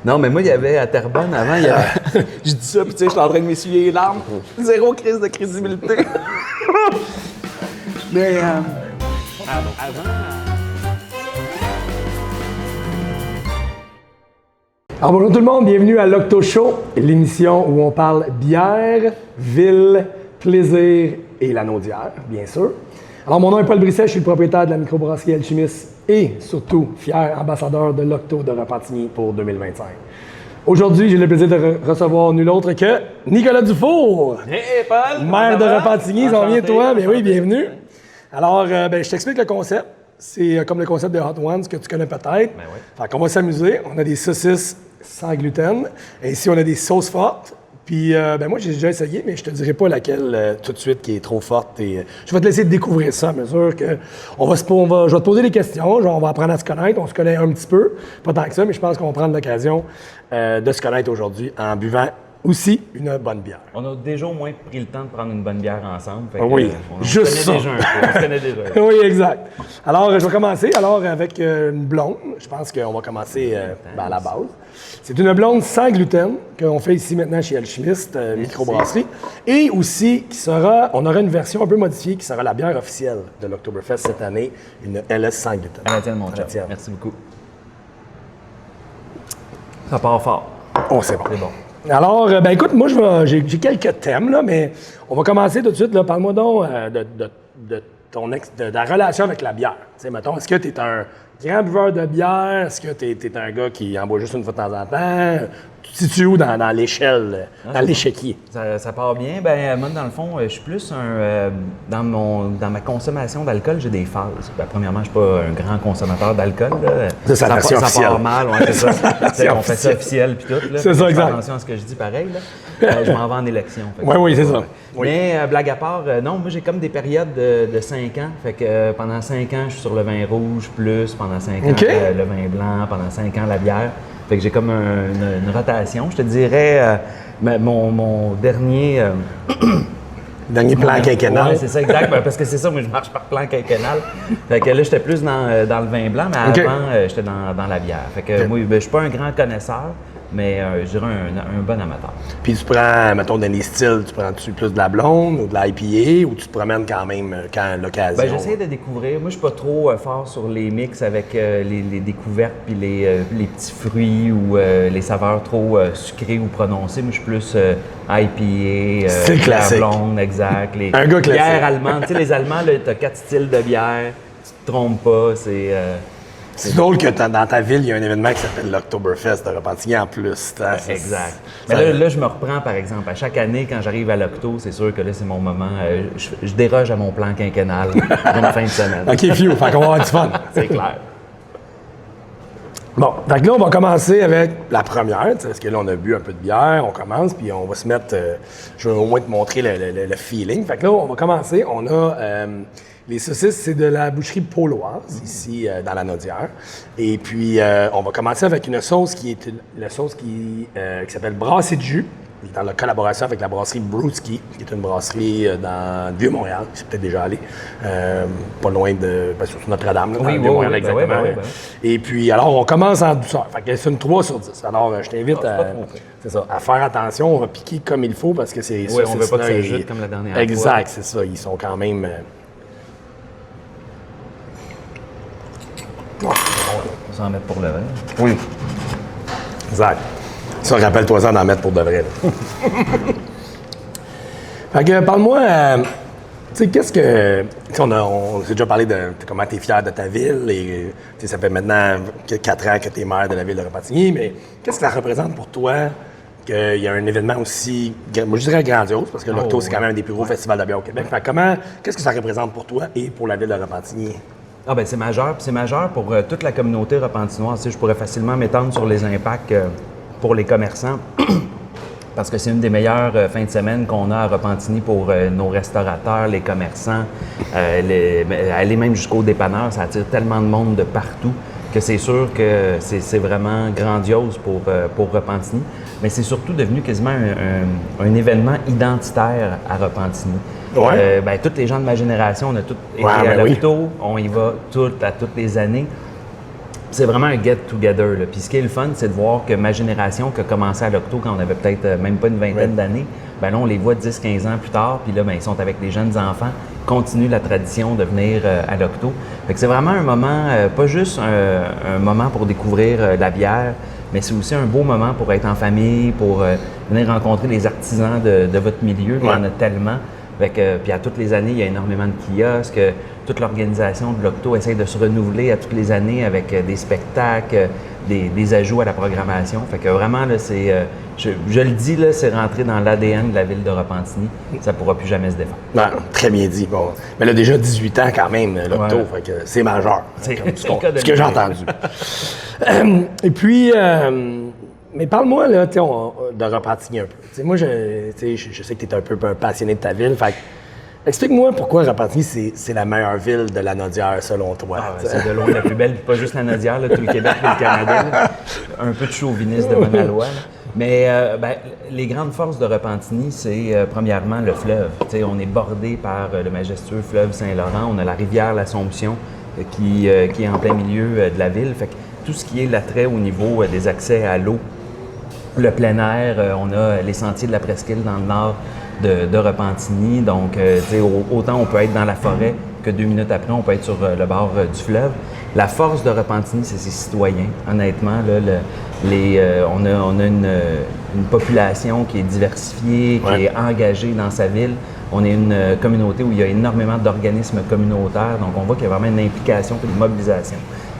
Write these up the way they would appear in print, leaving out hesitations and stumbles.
Non, mais moi, il y avait à Terrebonne avant, il y avait... je dis ça, puis tu sais, je suis en train de m'essuyer les larmes. Zéro crise de crédibilité. Mais avant... Alors bonjour tout le monde, bienvenue à l'Octo Show, l'émission où on parle bière, ville, plaisir et la naudière, bien sûr. Alors mon nom est Paul Brisset, je suis le propriétaire de la microbrasserie Alchimiste et surtout fier ambassadeur de l'Octo de Repentigny pour 2025. Aujourd'hui, j'ai le plaisir de recevoir nul autre que Nicolas Dufour, Hey Paul! maire de Repentigny, ça vient de toi, mais oui, bienvenue. Alors, je t'explique le concept. C'est comme le concept de Hot Ones que tu connais peut-être. Ben oui. Fait qu'on va s'amuser. On a des saucisses sans gluten. Et ici, on a des sauces fortes. Puis, moi, j'ai déjà essayé, mais je te dirai pas laquelle tout de suite qui est trop forte. Et, je vais te laisser découvrir ça à mesure que je vais te poser des questions. Genre, on va apprendre à se connaître. On se connaît un petit peu. Pas tant que ça, mais je pense qu'on va prendre l'occasion de se connaître aujourd'hui en buvant aussi une bonne bière. On a déjà au moins pris le temps de prendre une bonne bière ensemble. Fait Oui, on juste se ça. connaît déjà un peu. On se connaît déjà. Oui, exact. Alors, je vais commencer avec une blonde. Je pense qu'on va commencer à la base. C'est une blonde sans gluten qu'on fait ici maintenant chez Alchimiste, microbrasserie. Et aussi, on aura une version un peu modifiée qui sera la bière officielle de l'Oktoberfest cette année, une LS sans gluten. À la tienne, mon chum. tienne. Merci beaucoup. Ça part fort. Oh, c'est bon. C'est bon. Alors, écoute, moi, j'ai quelques thèmes, là, mais on va commencer tout de suite. Là. Parle-moi donc de ta relation avec la bière. Tu sais, mettons, est-ce que tu es un grand buveur de bière? Est-ce que tu es un gars qui en boit juste une fois de temps en temps? Tu te situes où dans l'échelle, dans l'échiquier? Ça part bien. Moi, dans le fond, je suis plus dans ma consommation d'alcool, j'ai des phases. Premièrement, je suis pas un grand consommateur d'alcool. C'est la version officielle. Ça part mal, ouais, c'est ça. On fait ça officiel puis tout. Là, c'est ça, exact. Fais attention à ce que je dis pareil. Là. Je m'en vais en élection. Oui, c'est ça. Oui. Mais blague à part, non, moi j'ai comme des périodes de 5 ans. Fait que pendant 5 ans, je suis sur le vin rouge plus, pendant 5 ans, le vin blanc, pendant 5 ans, la bière. Fait que j'ai comme une rotation. Je te dirais, mon dernier... Dernier plan quinquennal. Oui, c'est ça, exact. Parce que c'est ça, moi, je marche par plan quinquennal. Fait que là, j'étais plus dans le vin blanc, mais avant, j'étais dans la bière. Fait que moi, je suis pas un grand connaisseur, mais je dirais un bon amateur. Puis tu prends, mettons, dans les styles, tu prends-tu plus de la blonde ou de l'IPA ou tu te promènes quand même quand l'occasion? J'essaie de découvrir. Moi, je suis pas trop fort sur les mix avec les découvertes puis les petits fruits ou les saveurs trop sucrées ou prononcées. Moi, je suis plus IPA, c'est classique. La blonde, exact. Un gars classique. Bière allemande. Tu sais, les Allemands, tu as 4 styles de bière. Tu te trompes pas. C'est drôle que dans ta ville, il y a un événement qui s'appelle l'Oktoberfest de Repentigny en plus. Exact. Mais là, je me reprends, par exemple. À chaque année, quand j'arrive à l'Octo, c'est sûr que là, c'est mon moment. Je déroge à mon plan quinquennal d'une fin de semaine. OK, few. Fait qu'on va avoir du fun. C'est clair. Bon, donc là, on va commencer avec la première, parce que là, on a bu un peu de bière, on commence, puis on va se mettre... je vais au moins te montrer le feeling. Fait que là, on va commencer. On a... les saucisses, c'est de la boucherie poloise, ici, dans la Naudière. Et puis, on va commencer avec une sauce qui s'appelle Brassée de jus, dans la collaboration avec la brasserie Brewski, qui est une brasserie dans le Vieux-Montréal, qui est peut-être déjà allé, pas loin de... sur Notre-Dame, là, dans le Vieux-Montréal, exactement. Et puis, alors, on commence en douceur. Fait que c'est une 3 sur 10. Alors, je t'invite à faire attention, on va piquer comme il faut, parce que c'est... Oui, on ne veut pas que ça jute comme la dernière fois. Exact, c'est ça. Ils sont quand même... On va s'en mettre pour le vrai. Oui. Exact. Ça, rappelle-toi ça d'en mettre pour de vrai. Fait que, parle-moi, tu sais, qu'est-ce que... On s'est déjà parlé de comment tu es fier de ta ville et ça fait maintenant 4 ans que tu es maire de la ville de Repentigny, mais qu'est-ce que ça représente pour toi qu'il y a un événement aussi, moi je dirais grandiose, parce que l'Octo, c'est quand même un des plus gros festivals de bière au Québec. Fait que qu'est-ce que ça représente pour toi et pour la ville de Repentigny? C'est majeur. Puis c'est majeur pour toute la communauté repentinoise. Tu sais, je pourrais facilement m'étendre sur les impacts pour les commerçants parce que c'est une des meilleures fins de semaine qu'on a à Repentigny pour nos restaurateurs, les commerçants, aller même jusqu'au dépanneur. Ça attire tellement de monde de partout que c'est sûr que c'est vraiment grandiose pour Repentigny. Mais c'est surtout devenu quasiment un événement identitaire à Repentigny. Ouais. Toutes les gens de ma génération, on a tous été à l'Octo, on y va à toutes les années. c'est vraiment un get-together. Puis ce qui est le fun, c'est de voir que ma génération qui a commencé à l'Octo quand on avait peut-être même pas une vingtaine d'années, ben là, on les voit 10-15 ans plus tard, puis là, ben, ils sont avec les jeunes enfants, continuent la tradition de venir à l'Octo. Fait que c'est vraiment un moment, pas juste un moment pour découvrir la bière, mais c'est aussi un beau moment pour être en famille, pour venir rencontrer les artisans de votre milieu. Il y en a tellement. Puis à toutes les années, il y a énormément de kiosques. Toute l'organisation de l'Octo essaie de se renouveler à toutes les années avec des spectacles, des ajouts à la programmation. Fait que vraiment, là, c'est, je le dis, là, c'est rentré dans l'ADN de la ville de Repentigny. Ça ne pourra plus jamais se défendre. Non, très bien dit. Bon. Mais là, déjà 18 ans quand même, l'Octo, fait que c'est majeur. C'est ce que j'ai entendu. Et puis, mais parle-moi là, de Repentigny un peu. T'sais, moi, je sais que tu es un peu passionné de ta ville. Fait que, explique-moi pourquoi Repentigny, c'est la meilleure ville de la Nodière, selon toi. C'est de loin la plus belle, pas juste la Nodière, là, tout le Québec et le Canada. Là. Un peu de chauviniste de Monalois. Mais les grandes forces de Repentigny, c'est premièrement le fleuve. T'sais, on est bordé par le majestueux fleuve Saint-Laurent. On a la rivière l'Assomption qui est en plein milieu de la ville. Fait que tout ce qui est l'attrait au niveau des accès à l'eau, le plein air, on a les sentiers de la Presqu'île dans le nord de Repentigny. Donc, autant on peut être dans la forêt que 2 minutes après, on peut être sur le bord du fleuve. La force de Repentigny, c'est ses citoyens. Honnêtement, là, on a une population qui est diversifiée, qui est engagée dans sa ville. On est une communauté où il y a énormément d'organismes communautaires. Donc, on voit qu'il y a vraiment une implication et une mobilisation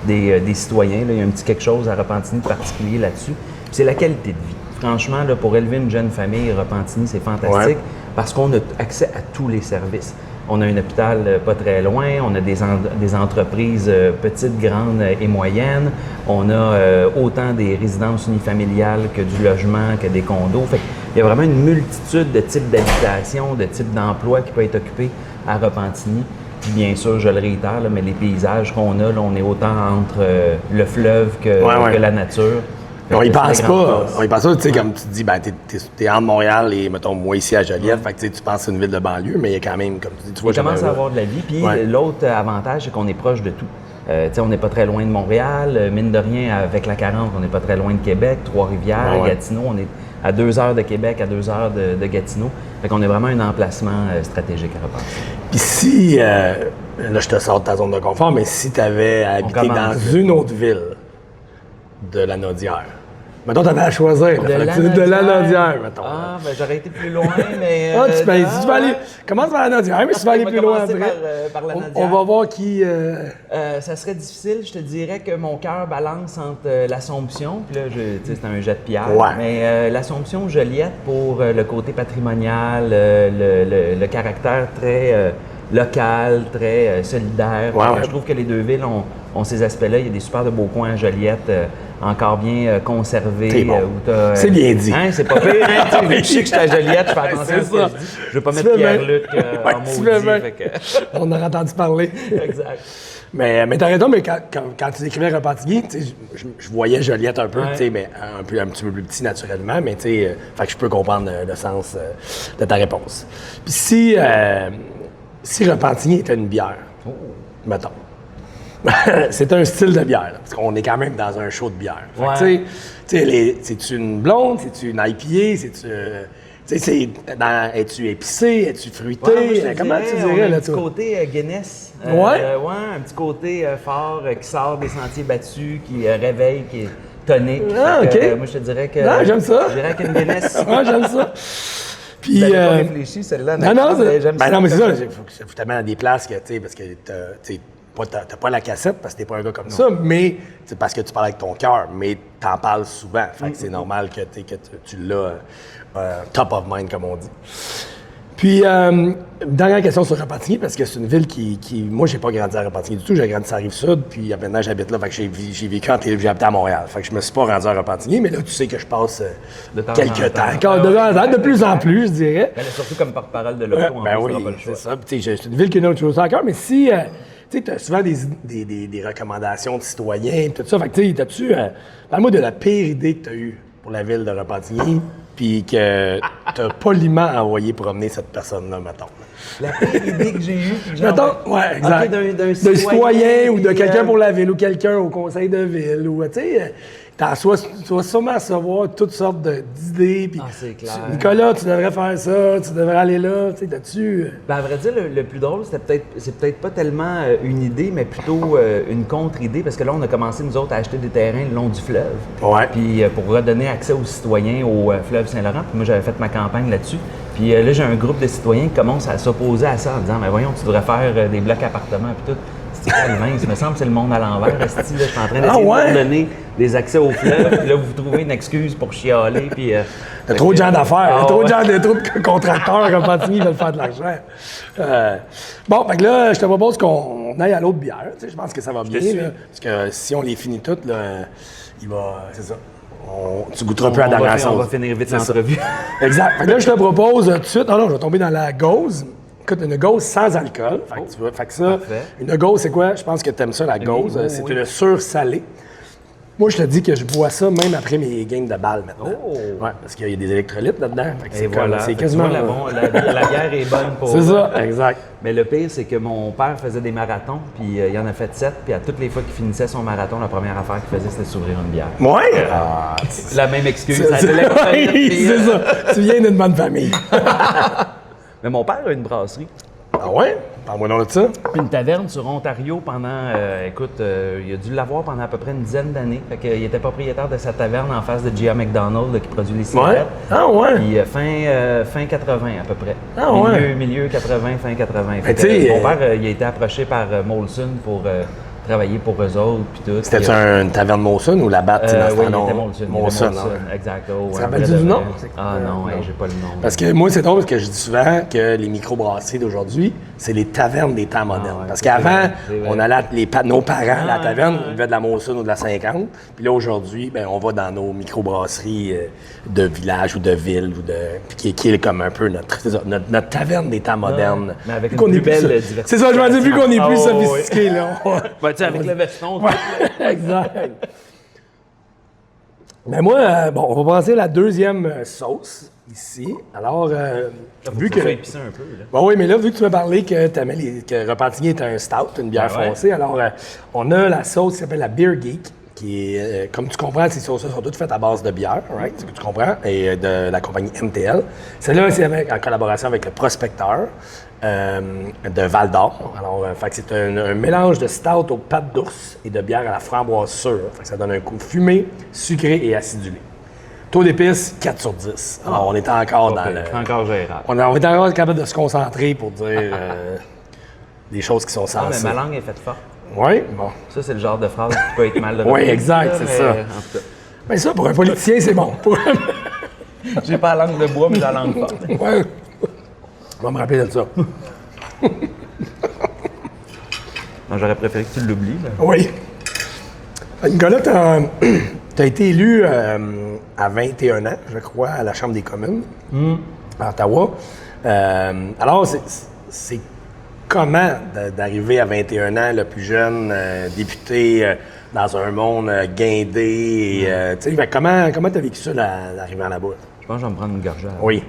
des citoyens. Là, il y a un petit quelque chose à Repentigny de particulier là-dessus. C'est la qualité de vie. Franchement, là, pour élever une jeune famille, Repentigny, c'est fantastique parce qu'on a accès à tous les services. On a un hôpital pas très loin, on a des entreprises petites, grandes et moyennes. On a autant des résidences unifamiliales que du logement, que des condos. Fait qu'il y a vraiment une multitude de types d'habitation, de types d'emplois qui peuvent être occupés à Repentigny. Puis bien sûr, je le réitère, là, mais les paysages qu'on a, là, on est autant entre le fleuve que la nature. On y pense pas, tu sais, comme tu te dis, ben, t'es entre Montréal et, mettons, moi ici à Joliette, fait que tu penses que c'est une ville de banlieue, mais il y a quand même, comme tu dis, tu vois, il commence à avoir de la vie, puis l'autre avantage, c'est qu'on est proche de tout. On n'est pas très loin de Montréal, mine de rien, avec la 40, on n'est pas très loin de Québec, Trois-Rivières, Gatineau, on est à 2 heures de Québec, à 2 heures de Gatineau. Fait qu'on est vraiment un emplacement stratégique à Repentigny. Puis si, là, je te sors de ta zone de confort, mais si tu avais habité dans une autre ville de la Nodière, mettons, tu avais à choisir. De la Nodière, mettons. Ah, ben j'aurais été plus loin, mais... tu vas aller... Commence par la Nodière, mais si tu vas aller plus loin après. Par la Nodière. On va voir qui... ça serait difficile. Je te dirais que mon cœur balance entre l'Assomption, puis là, c'est un jet de pierre, mais l'Assomption, Joliette, pour le côté patrimonial, le caractère très local, très solidaire. Je trouve que les deux villes ont ces aspects-là. Il y a des super de beaux coins à Joliette, encore bien conservés. Bon. C'est bien dit. Hein, c'est pas pire. Hein? Je sais que je suis à Joliette, je fais attention à ce que je dis. Je veux pas mettre Pierre-Luc en maudit. On aurait entendu parler. Exact. Mais t'as raison, mais quand tu décrivais Repentigny, je voyais Joliette un peu, mais un petit peu plus petit naturellement, mais fait que je peux comprendre le sens de ta réponse. Puis si Repentigny était une bière, mettons, c'est un style de bière, là, parce qu'on est quand même dans un show de bière. Fait que, c'est-tu une blonde, c'est-tu une IPA, es-tu épicé, es-tu fruité? Comment tu dirais, là, un petit côté Guinness. Un petit côté fort qui sort des sentiers battus, qui réveille, qui est tonique. Moi, je te dirais que... Non, j'aime ça. Je dirais qu'une Guinness. J'aime ça. Puis, t'avais pas réfléchi, celle-là. Non, mais c'est ça. Il faut que tu t'amènes à des places parce que t'as pas la cassette parce que t'es pas un gars comme ça, mais c'est parce que tu parles avec ton cœur, mais t'en parles souvent. Fait que c'est normal que tu l'as top of mind, comme on dit. Puis, dernière question sur Repentigny, parce que c'est une ville qui moi, j'ai pas grandi à Repentigny du tout. J'ai grandi à Rive-Sud, puis maintenant, j'habite là. Fait que j'ai vécu j'ai habité à Montréal. Fait que je me suis pas rendu à Repentigny, mais là, tu sais que je passe quelques temps. De plus en plus, je dirais. Surtout comme porte-parole de l'Octo, oui, c'est ça. C'est une ville qui a une autre chose à cœur, mais si... tu as souvent des recommandations de citoyens, tout ça. Fait que, t'as-tu... parle-moi de la pire idée que tu as eue pour la ville de Repentigny, puis que tu as poliment envoyé promener cette personne-là, mettons. La pire idée que j'ai eue, puis Mettons, ouais, exact. Okay, d'un citoyen ou de quelqu'un pour la... la ville ou quelqu'un au conseil de ville ou, tu sais, tu vas sûrement recevoir toutes sortes d'idées. Puis, c'est clair. Nicolas, tu devrais faire ça, tu devrais aller là, tu sais, là-dessus. Ben, à vrai dire, le plus drôle, c'est peut-être pas tellement une idée, mais plutôt une contre-idée, parce que là, on a commencé, nous autres, à acheter des terrains le long du fleuve. Ouais. Puis pour redonner accès aux citoyens au fleuve Saint-Laurent. Puis moi, j'avais fait ma campagne là-dessus. Puis là, j'ai un groupe de citoyens qui commence à s'opposer à ça en disant, mais voyons, tu devrais faire des blocs appartements, puis tout. Il me semble que c'est le monde à l'envers. Je suis en train d'essayer de vous donner des accès au fleuve, puis là, vous trouvez une excuse pour chialer. Puis, il y a trop de gens d'affaires, il y a trop de contracteurs à Repentigny qui veulent faire de l'argent. Bon, fait que là, je te propose qu'on aille à l'autre bière. Tu sais, je pense que ça va bien, là, parce que si on les finit toutes, là, il va. C'est ça. Tu goûteras plus à la dernière sauce. On va finir vite l'entrevue. Exact. Fait que là, je te propose tout de suite. Non, je vais tomber dans la gauze. Écoute, une gauze sans alcool. Fait que, tu vois, fait que ça, parfait. Une gauze, c'est quoi? Je pense que tu aimes ça, la gauze. C'est une sursalée. Moi, je te dis que je bois ça même après mes games de balles maintenant. Oh! Ouais, parce qu'il y a des électrolytes là-dedans. Fait que Et voilà. C'est quasiment. La bière est bonne pour. C'est ça, exact. Mais le pire, c'est que mon père faisait des marathons, puis il en a fait 7, puis à toutes les fois qu'il finissait son marathon, la première affaire qu'il faisait, c'était s'ouvrir une bière. Ouais! La même excuse. C'est ça. Tu viens d'une bonne famille. Mais mon père a une brasserie. Ah ouais? Parle-moi donc de ça. Une taverne sur Ontario pendant, il a dû l'avoir pendant à peu près une dizaine d'années. Fait qu'il était propriétaire de sa taverne en face de G.A. McDonald là, qui produit les cigarettes. Ouais? Ah ouais? Puis fin 80 à peu près. Ah ouais? Milieu 80, fin 80. Mais Mon père, il a été approché par Molson pour travailler pour eux autres puis tout. C'était une taverne Molson ou la batte? Oui, il était Molson. Molson, exact. Ça rappelle-tu du nom? Ah non, j'ai pas le nom. Parce que moi, c'est drôle parce que je dis souvent que les microbrasseries d'aujourd'hui, c'est les tavernes des temps modernes. Parce qu'avant, on allait, nos parents, la taverne, ils buvaient de la Molson ou de la 50. Puis là, aujourd'hui, ben, on va dans nos microbrasseries de village ou de ville, qui est comme un peu notre taverne des temps modernes. Mais avec une plus belle diversité. C'est ça, je veux dire, vu qu'on est plus sophistiqué, là. Avec le veston. Exact. Mais moi, on va passer à la deuxième sauce ici. Alors, vu que. Ça épicé un peu, là. Bon, oui, mais là, vu que tu m'as parlé que que Repentigny est un stout, une bière foncée, alors on a la sauce qui s'appelle la Beer Geek, qui est, comme tu comprends, ces sauces sont toutes faites à base de bière, right? C'est ce que tu comprends, et de la compagnie MTL. Celle-là, c'est en collaboration avec le Prospecteur de Val d'Or. Alors, fait que c'est un mélange de stout aux pattes d'ours et de bière à la framboise sûre. Fait que ça donne un goût fumé, sucré et acidulé. Taux d'épices, 4 sur 10. Alors, on est encore dans le... Encore gérable. On est encore capable de se concentrer pour dire des choses qui sont Ah, mais sensées. ma langue est faite forte. Oui, bon. Ça, c'est le genre de phrase qui peut être mal Oui, exact, c'est ça. En tout cas, Mais ça, pour un politicien, c'est bon. j'ai pas la langue de bois, mais la langue forte. Ouais. On va me rappeler de ça. Non, j'aurais préféré que tu l'oublies. Oui. Nicolas, tu as été élu à 21 ans, je crois, à la Chambre des communes, à Ottawa. Alors, c'est comment d'arriver à 21 ans, le plus jeune député dans un monde guindé? Tu sais, comment tu as vécu ça, l'arrivée là-bas? Je pense que je vais me prendre une gorgée. Oui.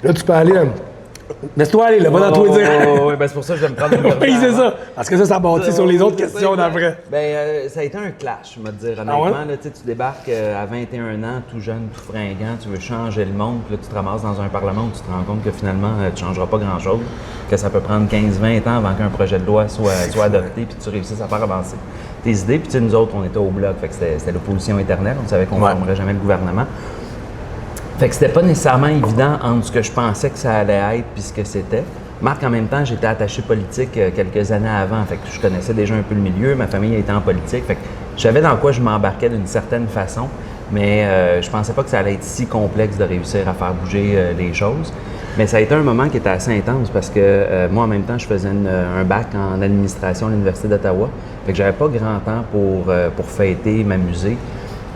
Là, tu peux aller. Laisse-toi aller, là, va dans toi dire. Oui, ben c'est pour ça que je vais me prendre une gorgée. Oui, c'est ça. Parce que ça bâtit sur les autres questions d'après. Ben, ça a été un clash, je vais te dire. Honnêtement, là, tu débarques à 21 ans, tout jeune, tout fringant, tu veux changer le monde, puis là, tu te ramasses dans un parlement où tu te rends compte que finalement, tu ne changeras pas grand-chose, que ça peut prendre 15-20 ans avant qu'un projet de loi soit adopté, puis tu réussisses à faire avancer tes idées. Puis nous autres, on était au bloc, fait que c'était l'opposition éternelle, on savait qu'on ne formerait jamais le gouvernement. Fait que c'était pas nécessairement évident entre ce que je pensais que ça allait être puis ce que c'était. Marc, en même temps, j'étais attaché politique quelques années avant, fait que je connaissais déjà un peu le milieu, ma famille était en politique, fait que je savais dans quoi je m'embarquais d'une certaine façon, mais je pensais pas que ça allait être si complexe de réussir à faire bouger les choses. Mais ça a été un moment qui était assez intense parce que moi, en même temps, je faisais un bac en administration à l'Université d'Ottawa, fait que j'avais pas grand temps pour fêter, m'amuser.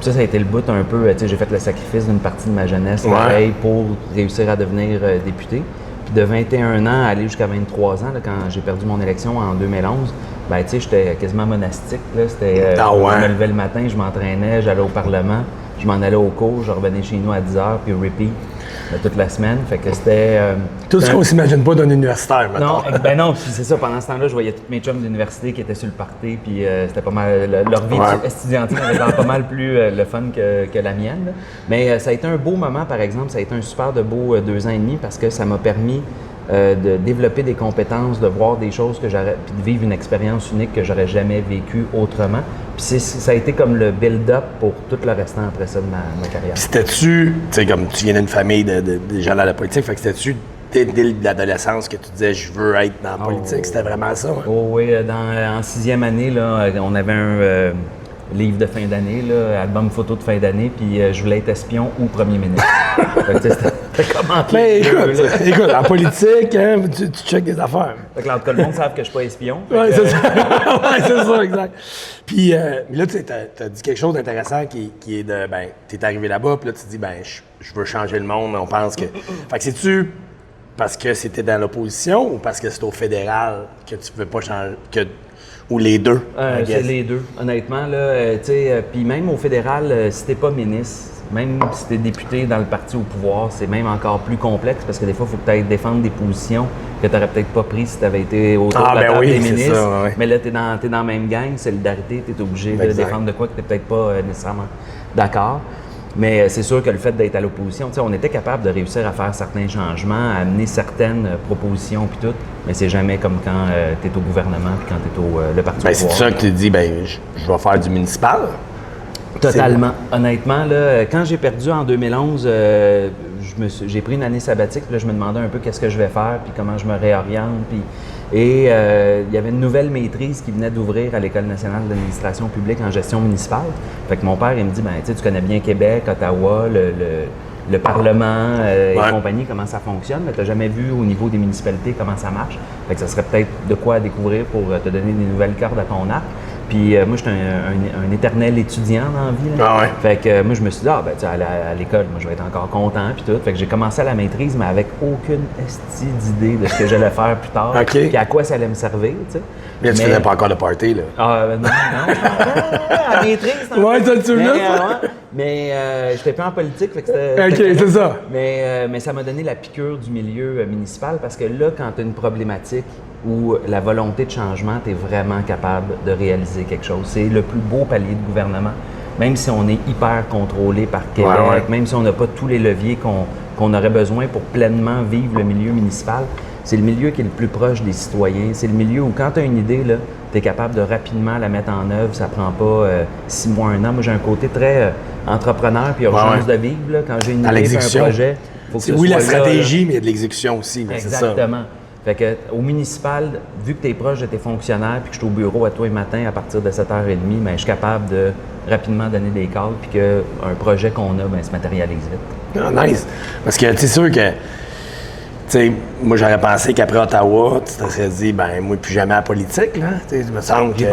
Puis ça a été le bout un peu, tu sais, j'ai fait le sacrifice d'une partie de ma jeunesse, pareil, pour réussir à devenir député. Puis de 21 ans à aller jusqu'à 23 ans, là, quand j'ai perdu mon élection en 2011, ben tu sais, j'étais quasiment monastique, là. C'était, je me levais le matin, je m'entraînais, j'allais au Parlement. je m'en allais au cours, je revenais chez nous à 10 h, puis repeat toute la semaine. Fait que c'était... Tout ce qu'on s'imagine pas d'un universitaire, maintenant. Non, ben non, puis c'est ça. Pendant ce temps-là, je voyais tous mes chums d'université qui étaient sur le party, puis c'était pas mal... Leur vie estudiantine avait l'air pas mal plus le fun que la mienne. Là. Mais ça a été un beau moment, par exemple. Ça a été un super de beau 2 ans et demi parce que ça m'a permis de développer des compétences, de voir des choses que j'aurais... puis de vivre une expérience unique que j'aurais jamais vécue autrement. Puis ça a été comme le build-up pour tout le restant après ça de ma carrière. C'était-tu... Tu sais, comme tu viens d'une famille de gens dans la politique, fait que c'était-tu... Dès l'adolescence que tu disais « je veux être dans la politique », c'était vraiment ça? Hein? Oh, oui, en 6e année, là, on avait un livre de fin d'année, là, album photo de fin d'année, puis je voulais être espion ou premier ministre. C'était comment mais écoute, en politique, hein, tu checkes des affaires. Fait que, en tout cas, le monde savent que je suis pas espion. Oui, c'est ça. Ouais, c'est ça, exact. Puis là, tu as dit quelque chose d'intéressant qui est de, ben, tu es arrivé là-bas, puis là, tu te dis, ben, je veux changer le monde, on pense que... Fait que c'est-tu... Parce que c'était dans l'opposition ou parce que c'est au fédéral que tu pouvais pas changer, ou les deux? C'est les deux, honnêtement. Puis même au fédéral, si t'es pas ministre, même si t'es député dans le parti au pouvoir, c'est même encore plus complexe parce que des fois, il faut que tu ailles défendre des positions que tu n'aurais peut-être pas prises si tu avais été autour de la table des ministres. Ça, ouais. Mais là, tu es dans la même gang, solidarité, tu es obligé de défendre de quoi que tu n'es peut-être pas nécessairement d'accord. Mais c'est sûr que le fait d'être à l'opposition, on était capable de réussir à faire certains changements, à amener certaines propositions puis tout, mais c'est jamais comme quand tu es au gouvernement puis quand tu es le parti au pouvoir. C'est ça que tu dis, je vais faire du municipal? Totalement. Honnêtement, là, quand j'ai perdu en 2011, j'ai pris une année sabbatique, puis là, je me demandais un peu qu'est-ce que je vais faire, puis comment je me réoriente, il y avait une nouvelle maîtrise qui venait d'ouvrir à l'École nationale de l'administration publique en gestion municipale. Fait que mon père, il me dit, tu connais bien Québec, Ottawa, le Parlement et compagnie, comment ça fonctionne, mais tu n'as jamais vu au niveau des municipalités comment ça marche. Fait que ça serait peut-être de quoi à découvrir pour te donner des nouvelles cordes à ton arc. Puis moi, j'étais un éternel étudiant dans la vie. Là. Fait que moi, je me suis dit, à l'école, moi, je vais être encore content, puis tout. Fait que j'ai commencé à la maîtrise, mais avec aucune d'idée de ce que j'allais faire plus tard, puis à quoi ça allait me servir, tu sais. Mais tu faisais pas encore de party, là? Non, à la maîtrise. Ouais, ça tu veux Mais j'étais pas en politique, fait que c'était... OK, c'est ça. Mais ça m'a donné la piqûre du milieu municipal, parce que là, quand tu as une problématique où la volonté de changement, tu es vraiment capable de réaliser quelque chose. C'est le plus beau palier de gouvernement, même si on est hyper contrôlé par Québec, même si on n'a pas tous les leviers qu'on aurait besoin pour pleinement vivre le milieu municipal. C'est le milieu qui est le plus proche des citoyens. C'est le milieu où, quand tu as une idée, tu es capable de rapidement la mettre en œuvre. Ça prend pas 6 mois, 1 an. Moi, j'ai un côté très entrepreneur puis urgence de vivre. Là. Quand j'ai une idée, un projet, faut que ce soit la stratégie, mais il y a de l'exécution aussi. Exactement. Fait que, au municipal, vu que tu es proche de tes fonctionnaires puis que je suis au bureau à tous les matins à partir de 7h30, je suis capable de rapidement donner des calls puis qu'un projet qu'on a se matérialise vite. Ah, nice! Parce que tu es sûr que moi, j'aurais pensé qu'après Ottawa, tu te serais dit, moi, plus jamais à la politique, là. Tu me semble que...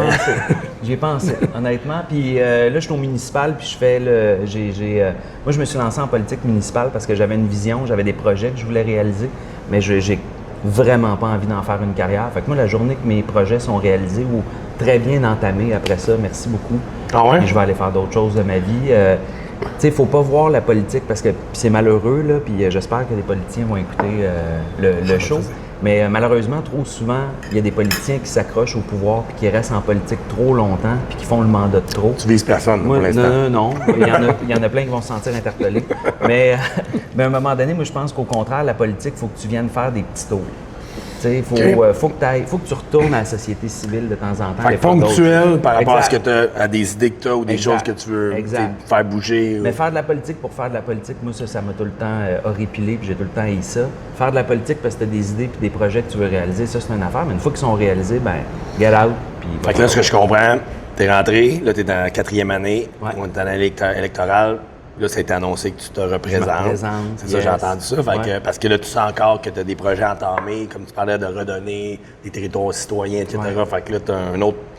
J'ai pensé, honnêtement. Puis là, je suis au municipal, puis je fais moi, je me suis lancé en politique municipale parce que j'avais une vision, j'avais des projets que je voulais réaliser, mais j'ai vraiment pas envie d'en faire une carrière. Fait que moi, la journée que mes projets sont réalisés ou très bien entamés après ça, merci beaucoup. Et je vais aller faire d'autres choses de ma vie. Tu sais, il ne faut pas voir la politique parce que c'est malheureux, là, puis j'espère que les politiciens vont écouter le show. Mais malheureusement, trop souvent, il y a des politiciens qui s'accrochent au pouvoir puis qui restent en politique trop longtemps puis qui font le mandat de trop. Tu vises personne pour l'instant. Non. Il y en a plein qui vont se sentir interpellés. Mais à un moment donné, moi, je pense qu'au contraire, la politique, il faut que tu viennes faire des petits tours. Il faut que tu retournes à la société civile de temps en temps. Fait ponctuel par rapport à ce que tu as, à des idées que tu as ou des choses que tu veux faire bouger. Mais faire de la politique pour faire de la politique, moi, ça m'a tout le temps horripilé, puis j'ai tout le temps haï ça. Faire de la politique parce que tu as des idées puis des projets que tu veux réaliser, ça, c'est une affaire. Mais une fois qu'ils sont réalisés, get out. Fait que là, ce que je comprends, tu es rentré, là, tu es dans la 4e année, on est en année électorale. Là, ça a été annoncé que tu te représentes. C'est ça, j'ai entendu ça. Fait que, parce que là, tu sens encore que tu as des projets entamés, comme tu parlais de redonner des territoires aux citoyens, etc. Fait que là,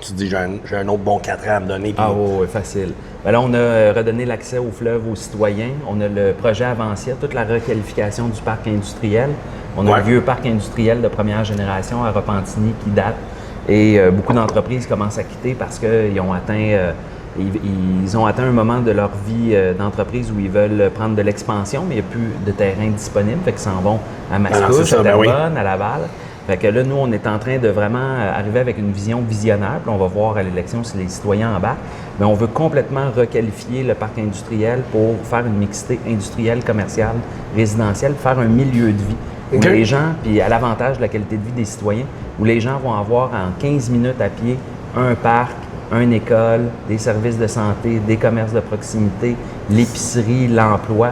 tu te dis, j'ai un autre bon 4 ans à me donner. Puis... oui, facile. Ben là, on a redonné l'accès au fleuve aux citoyens. On a le projet Avancia, toute la requalification du parc industriel. On a le vieux parc industriel de première génération à Repentigny qui date. Et beaucoup d'entreprises commencent à quitter parce qu'ils ont atteint ils ont atteint un moment de leur vie d'entreprise où ils veulent prendre de l'expansion, mais il n'y a plus de terrain disponible, fait qu'ils s'en vont à Mascouche, à Terrebonne, à Laval. Fait que là, nous, on est en train de vraiment arriver avec une vision visionnaire, puis on va voir à l'élection si les citoyens embarquent, mais on veut complètement requalifier le parc industriel pour faire une mixité industrielle, commerciale, résidentielle, faire un milieu de vie où les gens, puis à l'avantage de la qualité de vie des citoyens, où les gens vont avoir en 15 minutes à pied un parc, une école, des services de santé, des commerces de proximité, l'épicerie, l'emploi.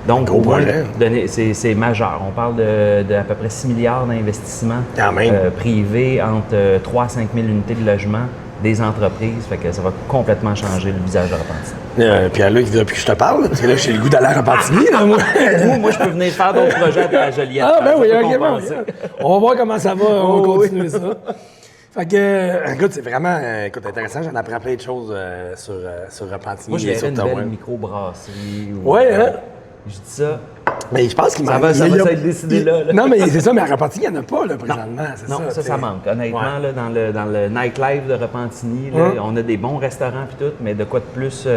Donc, gros projet. C'est majeur. On parle de à peu près 6 milliards d'investissements privés entre 3 à 5 000 unités de logement des entreprises. Fait que ça va complètement changer le visage de Repentigny. Puis là, il veut plus que je te parle, parce que là, j'ai le goût d'aller à Repentigny. Moi, je peux venir faire d'autres projets à Joliette. Ah, ben oui, OK, bon. On va voir comment ça va. On va continuer ça. Fait que, écoute, c'est vraiment intéressant. J'en apprends plein de choses sur Repentigny. Moi, j'ai une belle microbrasserie. Ouais, hein? Je dis ça. Mais je pense qu'il ça va être décidé là. Non, mais c'est ça, mais à Repentigny, il n'y en a pas, là, présentement. Non, ça manque. Honnêtement, là, dans le nightlife de Repentigny, là, on a des bons restaurants puis tout, mais de quoi de plus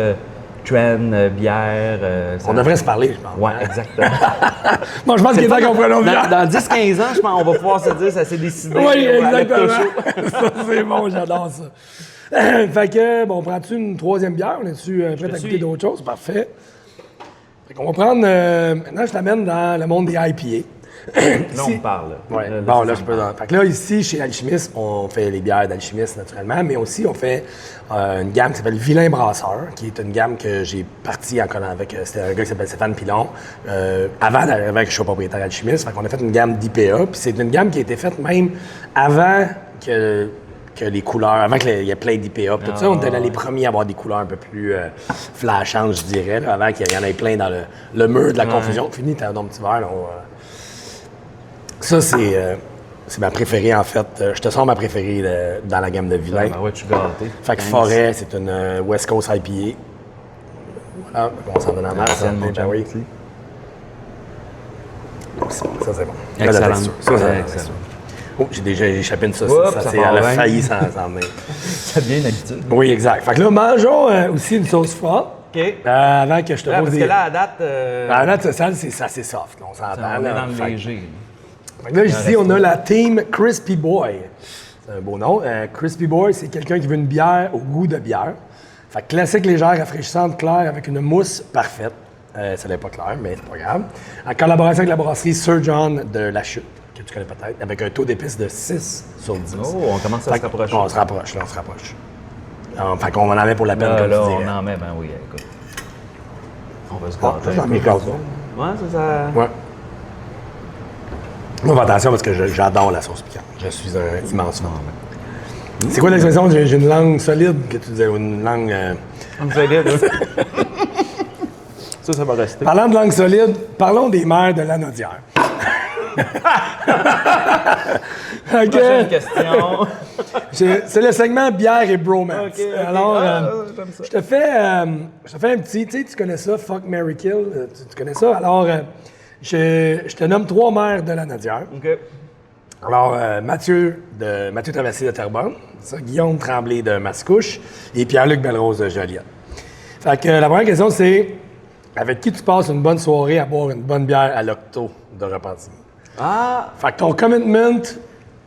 trend, bière. On devrait se parler, je pense. Oui, exactement. Bon, je pense qu'il est temps qu'on prenne une bière. Dans 10-15 ans, je pense on va pouvoir se dire ça s'est décidé. Oui, exactement. Ça, c'est bon, j'adore ça. Fait que, bon, prends-tu une troisième bière? On est-tu prêt à goûter d'autres choses? Parfait. On va prendre. Maintenant, je t'amène dans le monde des IPA. Là, on parle. Ouais. Bon, là, je peux. Fait que là, ici, chez Alchimiste, on fait les bières d'Alchimiste, naturellement, mais aussi, on fait une gamme qui s'appelle Vilain Brasseur, qui est une gamme que j'ai partie en collant avec. C'était un gars qui s'appelle Stéphane Pilon, avant que je sois propriétaire d'Alchimiste. Fait qu'on a fait une gamme d'IPA, puis c'est une gamme qui a été faite même avant que les couleurs, avant qu'il y ait plein d'IPA, tout ça, on était dans les premiers à avoir des couleurs un peu plus flashantes, je dirais, là, avant qu'il y en ait plein dans le mur de la confusion. Fini, t'as un petit verre, là. Ça, c'est ma préférée, en fait. Je te sors ma préférée dans la gamme de Vilain. Ah ouais, tu gâté. Fait que Forêt, c'est une West Coast IPA. Voilà, on s'en donne en masse. Oui. Ça, c'est bon. Excellent. Ça, excellent. Oh, j'ai déjà échappé une saucisse. Elle a failli s'en venir. Ça devient une habitude. Oui, exact. Fait que là, mangeons aussi une sauce forte. OK. Avant que je te pose parce que là, à date... À date, c'est assez soft. Là, on s'entend. On est dans le léger. Fait que là, ici, on a la team Crispy Boy. C'est un beau nom. Crispy Boy, c'est quelqu'un qui veut une bière au goût de bière. Fait que classique, légère, rafraîchissante, claire, avec une mousse parfaite. Ça n'est pas clair, mais c'est pas grave. En collaboration avec la brasserie Sir John de La Chute, que tu connais peut-être, avec un taux d'épices de 6 sur 10. Oh, on commence à se rapprocher. On se rapproche, là, on se rapproche. Fait qu'on en met pour la peine, comme là, tu dirais. on en met, ben oui, écoute. On va se gâter. J'en mets quasiment. Ouais, ça... Ouais. Moi, fais attention parce que j'adore la sauce piquante. Je suis un immense fan. C'est quoi l'expression? J'ai une langue solide que tu disais, une langue... Langue solide, ça va rester. Parlant de langue solide, parlons des mères de Lanaudière. Prochaine question. C'est le segment bière et bromance. Okay. Alors, je te fais un petit... Tu sais, tu connais ça, Fuck, Marry, Kill. Tu connais ça? Alors, je te nomme 3 maires de Lanaudière. OK. Alors, Mathieu Traversier de Terrebonne, Guillaume Tremblay de Mascouche et Pierre-Luc Belrose de Joliette. Fait que la première question, c'est avec qui tu passes une bonne soirée à boire une bonne bière à l'Octo de Repentigny? Ah! Fait que ton commitment,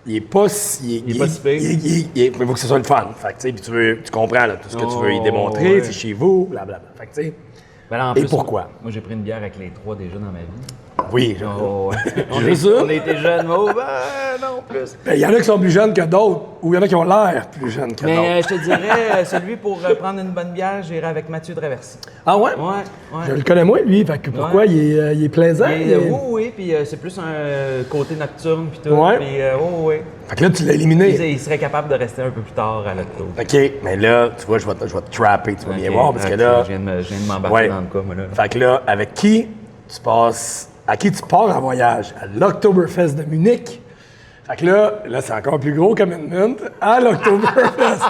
il est pas... Il est pas si pire. Il faut que ce soit le fun. Fait que tu sais, tu comprends là, tout ce que tu veux y démontrer, c'est chez vous, blablabla. Fait que tu sais... Ben là, en plus, pourquoi? Moi, j'ai pris une bière avec les 3 déjà dans ma vie. Oui. Oh, ouais. On était jeunes, mais non, plus. Il y en a qui sont plus jeunes que d'autres, ou il y en a qui ont l'air plus jeunes que d'autres. Mais je te dirais, celui pour prendre une bonne bière, j'irais avec Mathieu Traversy. Ah ouais? Ouais. Je le connais moins, lui. Fait que pourquoi? Il est plaisant? Oui, puis c'est plus un côté nocturne, puis tout. Ouais. Puis, oui. Fait que là, tu l'as éliminé. Il serait capable de rester un peu plus tard à l'octo. OK, mais là, tu vois, je vais te trapper, tu vas bien voir, parce que là... Je viens de m'embarquer dans le cas, moi, là. Fait que là, avec qui tu passes... À qui tu pars en voyage? À l'Oktoberfest de Munich. Fait que là c'est encore plus gros commitment. À l'Oktoberfest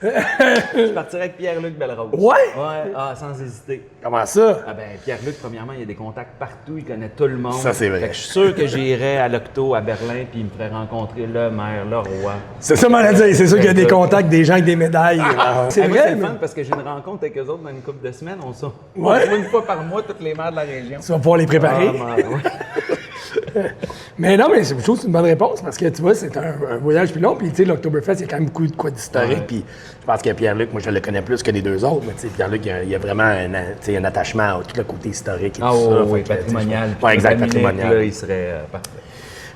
Je partirais avec Pierre-Luc Belrose. Ouais? Ouais, sans hésiter. Comment ça? Ah ben, Pierre-Luc, premièrement, il a des contacts partout, il connaît tout le monde. Ça, c'est vrai. Fait que je suis sûr que j'irais à l'Octo à Berlin puis il me ferait rencontrer le maire, le roi. C'est ça, m'en a dit. C'est sûr qu'il y a des contacts, des gens avec des médailles. C'est Moi, vrai, c'est le mais fun parce que j'ai une rencontre avec eux autres dans une couple de semaines. On se Ouais. voit une fois par mois, toutes les maires de la région. tu vas pouvoir les préparer. Ah, ouais. Mais non, mais je trouve que c'est une bonne réponse parce que tu vois, c'est un voyage plus long. Puis tu sais, l'Oktoberfest, il y a quand même beaucoup de quoi d'historique. Ouais. Puis je pense que Pierre-Luc, moi, je le connais plus que les deux autres. Mais tu sais, Pierre-Luc, il y a vraiment un attachement à tout le côté historique et Ah tout ça. oui, Fait que, patrimonial. Ouais, exact, Dominique, patrimonial. là, il serait parfait.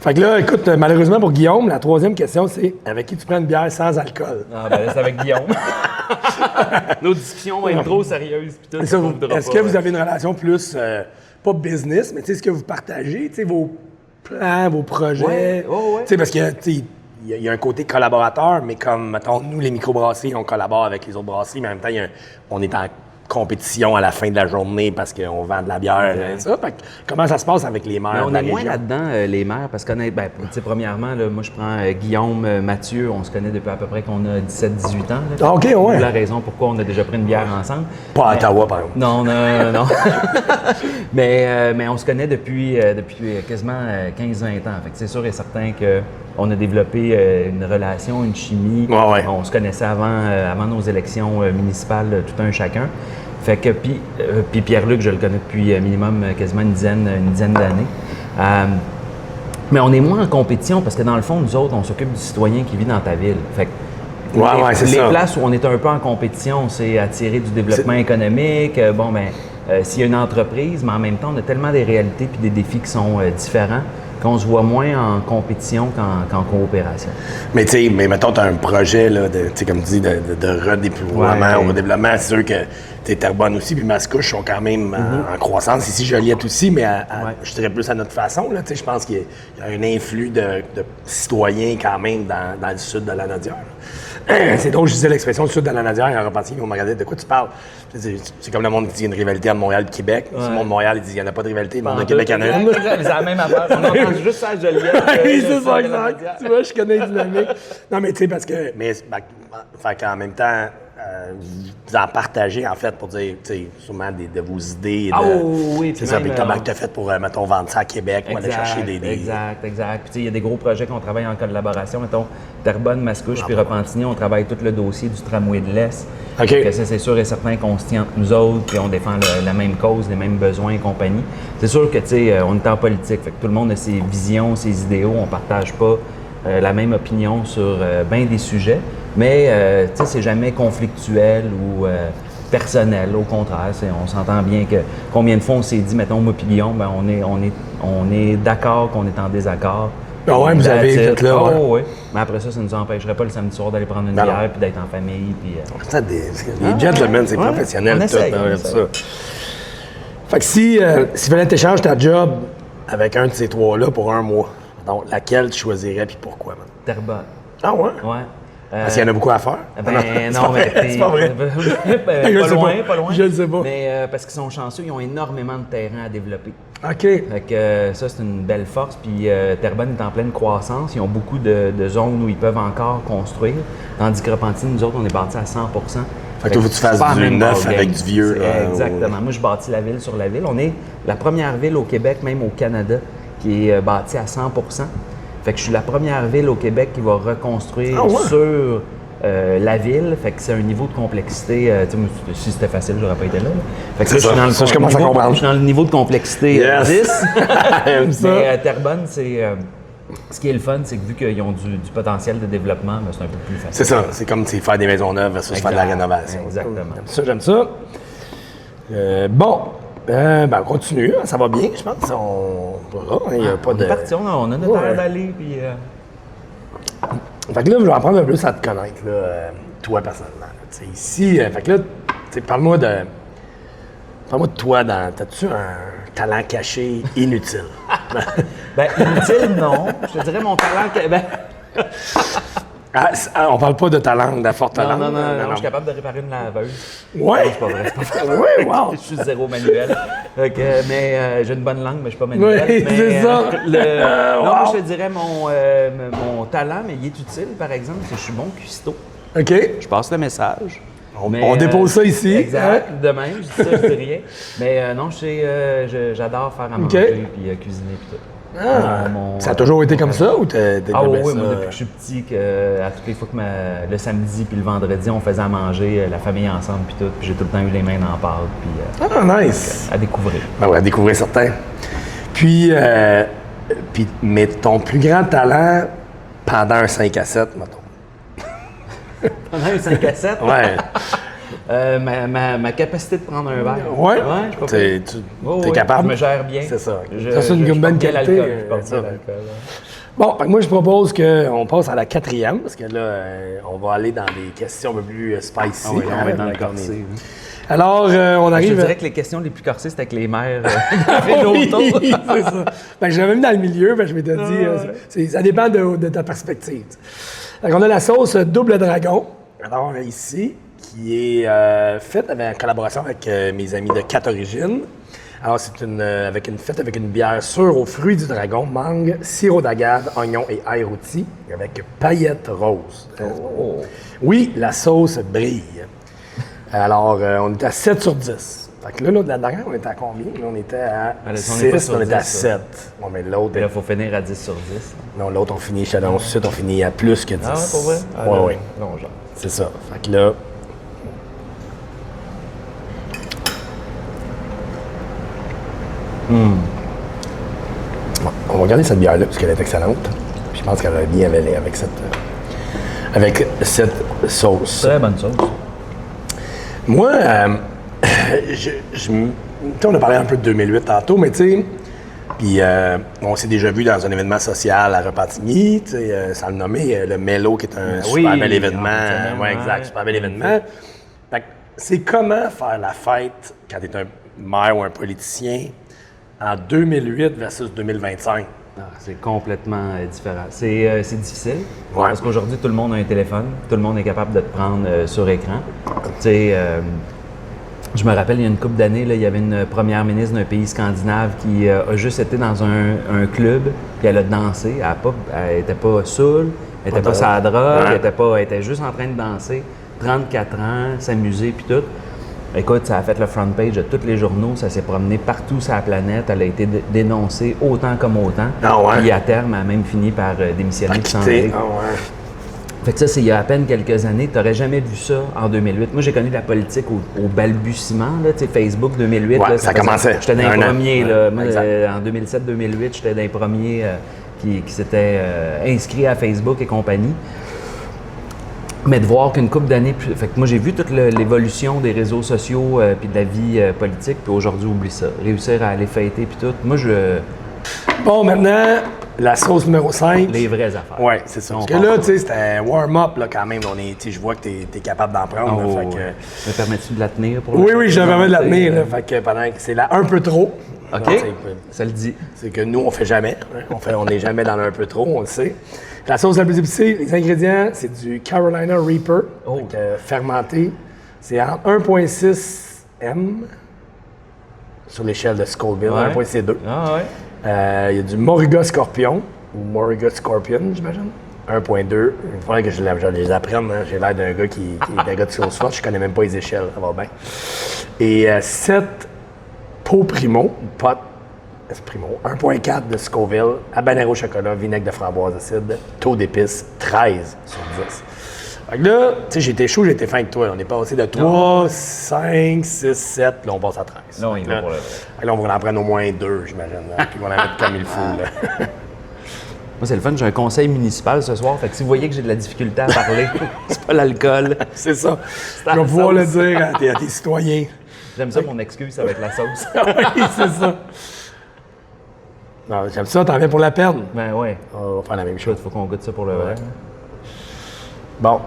Fait que là, écoute, malheureusement pour Guillaume, la troisième question, c'est avec qui tu prends une bière sans alcool? Ah ben là, c'est avec Guillaume. Nos discussions vont être trop sérieuses. Puis tout, Ça, on voudra est-ce pas, que vous avez une relation plus, pas business, mais tu sais, est-ce que vous partagez, tu sais, vos plans, vos projets? Ouais, ouais. Tu sais, parce que, tu sais, il y a un côté collaborateur, mais comme, mettons, nous, les microbrasseries, on collabore avec les autres brasseries, mais en même temps, on est en compétition à la fin de la journée parce qu'on vend de la bière et ça. Fait que comment ça se passe avec les maires Mais de on la est moins région? là-dedans, les maires, parce que premièrement, là, moi je prends Guillaume, Mathieu, on se connaît depuis à peu près qu'on a 17-18 ans. Là. Ah, OK, ouais. C'est la raison pourquoi on a déjà pris une bière ensemble. Pas à Ottawa, par exemple. Non. mais on se connaît depuis quasiment 15-20 ans. Fait que c'est sûr et certain qu'on a développé une relation, une chimie. Ouais. On se connaissait avant nos élections municipales, tout un chacun. Fait que, puis Pierre-Luc, je le connais depuis minimum quasiment une dizaine d'années. Mais on est moins en compétition parce que dans le fond, nous autres, on s'occupe du citoyen qui vit dans ta ville. Fait que c'est les ça. places où on est un peu en compétition, c'est attirer du développement économique. S'il y a une entreprise, mais en même temps, on a tellement des réalités puis des défis qui sont différents qu'on se voit moins en compétition qu'en coopération. Mais tu sais, mettons, tu as un projet, là, comme tu dis, de redéploiement ou redéveloppement. C'est sûr que tu es Terrebonne aussi, puis Mascouche sont quand même en croissance. Ici, Joliette aussi, mais je dirais plus à notre façon. Je pense qu'il y a un influx de citoyens quand même dans le sud de la Nadière. C'est drôle, je disais l'expression du sud de la Nadière en reparti, on m'a regardé de quoi tu parles. C'est comme le monde qui dit qu'il y a une rivalité entre Montréal et Québec. Le monde de Montréal, il dit qu'il n'y en a pas de rivalité, le monde de Québec, il y en a une. C'est la même affaire. On entend juste ça à Joliette. Oui, c'est ça, exact. Tu vois, je connais les dynamiques. Non, mais tu sais, parce que. Mais, fait qu'en même temps, vous en partagez, en fait, pour dire, tu sais, sûrement de vos idées. Oui, c'est ça. Puis comment tu as fait pour, mettons, vendre ça à Québec, pour aller chercher des. Exact. Puis, tu sais, il y a des gros projets qu'on travaille en collaboration. Mettons, Terrebonne, Mascouche, puis Repentigny, on travaille tout le dossier du tramway de l'Est. OK. Que ça, c'est sûr et certain qu'on se tient entre nous autres, puis on défend la même cause, les mêmes besoins et compagnie. C'est sûr que, tu sais, on est en politique, fait que tout le monde a ses visions, ses idéaux, on partage pas la même opinion sur bien des sujets, mais, tu sais, c'est jamais conflictuel ou personnel, au contraire, on s'entend bien que combien de fois on s'est dit, mettons, moi puis Guillaume, ben, on est d'accord qu'on est en désaccord. Ah ouais, vous avez fait là, ouais. Oui. Mais après ça ne nous empêcherait pas le samedi soir d'aller prendre une bière puis d'être en famille. Puis, les gentlemen, c'est professionnel, on tout. essaye, Ça. Fait que s'il fallait t'échanger ta job avec un de ces trois-là pour un mois, donc laquelle tu choisirais puis pourquoi? Man? Terrebonne. Ah ouais? Ouais. Parce qu'il y en a beaucoup à faire? Ben non, mais c'est pas vrai. Pas loin. Je le sais pas. Mais parce qu'ils sont chanceux, ils ont énormément de terrain à développer. OK. Fait que ça, c'est une belle force. Puis Terrebonne est en pleine croissance. Ils ont beaucoup de zones où ils peuvent encore construire. Tandis que Repentigny, nous autres, on est bâtis à 100%. Fait que toi, faut que tu fasses du neuf avec du vieux. Exactement. Moi, je bâtis la ville sur la ville. On est la première ville au Québec, même au Canada, qui est bâtie à 100%. Fait que je suis la première ville au Québec qui va reconstruire sur la ville. Fait que c'est un niveau de complexité. Si c'était facile, j'aurais pas été là. Fait que c'est ça. Je commence à comprendre. Je suis dans le niveau de complexité 10. Mais Terrebonne, ce qui est le fun, c'est que vu qu'ils ont du potentiel de développement, ben, c'est un peu plus facile. C'est ça. C'est comme faire des maisons neuves versus faire de la rénovation. Exactement. J'aime ça. On continue. Ça va bien, je pense. Il n'y a pas de. On est parti, on a notre heure d'aller. Puis, Fait que là, je vais apprendre un peu à te connaître, là, toi personnellement. Ici, fait que là, parle-moi de toi. T'as-tu un talent caché inutile? Inutile, non. Je te dirais mon talent. On parle pas de talent, de fort talent. Non, je suis capable de réparer une laveuse. Ouais! C'est pas vrai. Oui, wow! Je suis zéro manuel. Mais j'ai une bonne langue, mais je suis pas manuel. Oui, c'est ça! Non, moi, je te dirais mon talent, mais il est utile, par exemple, c'est que je suis bon cuistot. OK. Je passe le message. On dépose ça ici. Exact. De même, je dis ça, je dis rien. Mais non, j'adore faire à manger, puis cuisiner, puis tout. Ça a toujours été comme ça ou t'as oui, moi, depuis que je suis petit, à toutes les fois que le samedi puis le vendredi, on faisait à manger, la famille ensemble, puis tout. Puis j'ai tout le temps eu les mains dans la pâte, puis nice! À découvrir. Ben ouais, à découvrir certains. Puis, mais ton plus grand talent pendant un 5 à 7, mettons. Pendant un 5 à 7? Ouais. Ma capacité de prendre un verre. Ouais? Ouais, t'es capable? Je me gère bien. C'est ça. Ça, c'est une bonne qualité. Je porte bien l'alcool. Bon, moi, je propose qu'on passe à la 4e, parce que là, on va aller dans des questions un peu plus spicy. Oui, on va être dans le corsé. Alors, on arrive... Je dirais que les questions les plus corsées, c'était avec les mères autour. C'est ça. J'avais mis dans le milieu, je m'étais dit, ça dépend de ta perspective. Donc, on a la sauce double dragon. Alors, ici, qui est faite en collaboration avec mes amis de 4 origines. Alors, c'est faite avec une bière sûre aux fruits du dragon, mangue, sirop d'agave, oignon et ail rôti, avec paillettes roses. Oh. Oui, la sauce brille. Alors, on était à 7 sur 10. Fait que là, la dernière, on était à combien? Là, on était à 6, on était à 7. Bon, mais l'autre... Là, il faut finir à 10 sur 10. Non, l'autre, on finit, ensuite, on finit à plus que 10. Ah ouais, pour vrai? Oui. Non, genre. C'est ça. Fait que là... Bon, on va regarder cette bière-là, parce qu'elle est excellente. Puis je pense qu'elle va bien aller avec cette sauce. Très bonne sauce. Moi, on a parlé un peu de 2008 tantôt, mais tu sais, puis on s'est déjà vu dans un événement social à Repentigny, tu sais, sans le nommer, le Mélo, qui est un super bel événement. Oui, exact, super bel événement. Fait que c'est comment faire la fête quand tu es un maire ou un politicien en 2008 versus 2025? C'est complètement différent. C'est difficile, parce qu'aujourd'hui, tout le monde a un téléphone, tout le monde est capable de te prendre sur écran. Tu sais, je me rappelle, il y a une couple d'années, il y avait une première ministre d'un pays scandinave qui a juste été dans un club, puis elle a dansé. Elle n'était pas saoule, elle n'était pas sur la drogue, elle était juste en train de danser. 34 ans, s'amuser, puis tout. Écoute, ça a fait le front page de tous les journaux, ça s'est promené partout sur la planète, elle a été dénoncée autant comme autant. Puis à terme, elle a même fini par démissionner de santé. Fait que ça, c'est il y a à peine quelques années. Tu n'aurais jamais vu ça en 2008. Moi, j'ai connu la politique au balbutiement, là, tu sais, Facebook 2008. Ouais, là, ça commençait. J'étais dans les premiers. Là. Moi, en 2007-2008, j'étais dans les premiers qui s'étaient inscrits à Facebook et compagnie. Mais de voir qu'une couple d'années plus... Fait que moi, j'ai vu toute l'évolution des réseaux sociaux puis de la vie politique, puis aujourd'hui, oublie ça. Réussir à aller fêter puis tout. Moi, Bon, maintenant, la sauce numéro 5. Les vraies affaires. Oui, c'est ça. Parce que là, tu sais, c'était un warm-up, là, quand même. Je vois que tu es capable d'en prendre. Oh, là, fait que... Me permets-tu de la tenir pour Oui, je me permets de la tenir. Là, fait que pendant que c'est là un peu trop. OK, non, ça le dit. C'est que nous, on fait jamais. Hein. On n'est jamais dans le un peu trop, on le sait. La sauce la plus épicée, les ingrédients, c'est du Carolina Reaper, donc, fermenté. C'est entre 1,6 M sur l'échelle de Scoville, 1,2. Ah ouais. Il y a du Moruga Scorpion, ou Moruga Scorpion, j'imagine. 1,2. Il faudrait que je les apprenne. Hein. J'ai l'air d'un gars qui est un gars de sauce forte. Je connais même pas les échelles. Ça va bien. Et 7 Pau Primo, pot Primo, 1,4 de Scoville, habanero chocolat, vinaigre de framboise acide, taux d'épices, 13 sur 10. Fait que là, tu sais, j'étais chaud, j'étais fin avec toi. On est passé de 3, 5, 6, 7, là, on passe à 13. Non, il va pour le vrai. Là, on va en prendre au moins 2, j'imagine. Puis on va la mettre comme il faut, là. Moi, c'est le fun, j'ai un conseil municipal ce soir. Fait que si vous voyez que j'ai de la difficulté à parler, c'est pas l'alcool. C'est ça. Je vais pouvoir le dire à tes citoyens. J'aime ça, mon excuse, ça va être la sauce. Oui, c'est ça. Non, j'aime ça, t'en viens pour la peine. Ben ouais. On va faire la même chose. Il faut qu'on goûte ça pour le vrai. Bon.